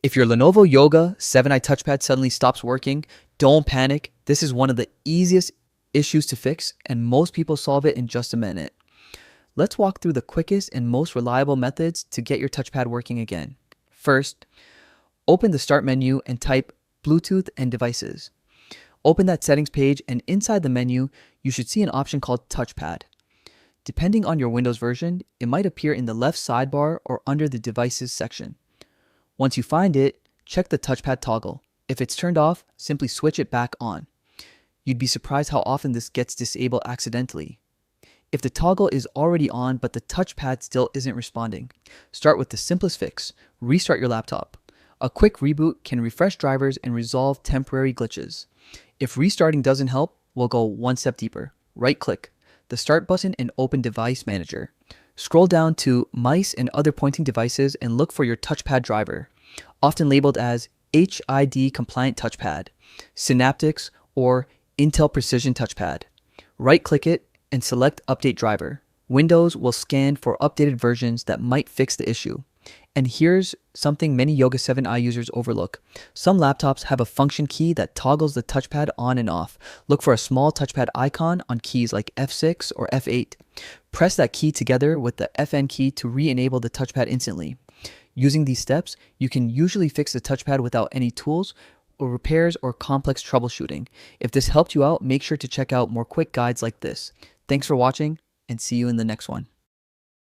If your Lenovo Yoga 7i touchpad suddenly stops working, don't panic. This is one of the easiest issues to fix, and most people solve it in just a minute. Let's walk through the quickest and most reliable methods to get your touchpad working again. First, open the Start menu and type Bluetooth and Devices. Open that settings page, and inside the menu, you should see an option called Touchpad. Depending on your Windows version, it might appear in the left sidebar or under the Devices section. Once you find it, check the touchpad toggle. If it's turned off, simply switch it back on. You'd be surprised how often this gets disabled accidentally. If the toggle is already on but the touchpad still isn't responding, start with the simplest fix: restart your laptop. A quick reboot can refresh drivers and resolve temporary glitches. If restarting doesn't help, we'll go one step deeper. Right-click the Start button and open Device Manager. Scroll down to Mice and Other Pointing Devices and look for your touchpad driver, often labeled as HID Compliant Touchpad, Synaptics, or Intel Precision Touchpad. Right-click it and select Update Driver. Windows will scan for updated versions that might fix the issue. And here's something many Yoga 7i users overlook. Some laptops have a function key that toggles the touchpad on and off. Look for a small touchpad icon on keys like F6 or F8. Press that key together with the FN key to re-enable the touchpad instantly. Using these steps, you can usually fix the touchpad without any tools or repairs or complex troubleshooting. If this helped you out, make sure to check out more quick guides like this. Thanks for watching, and see you in the next one.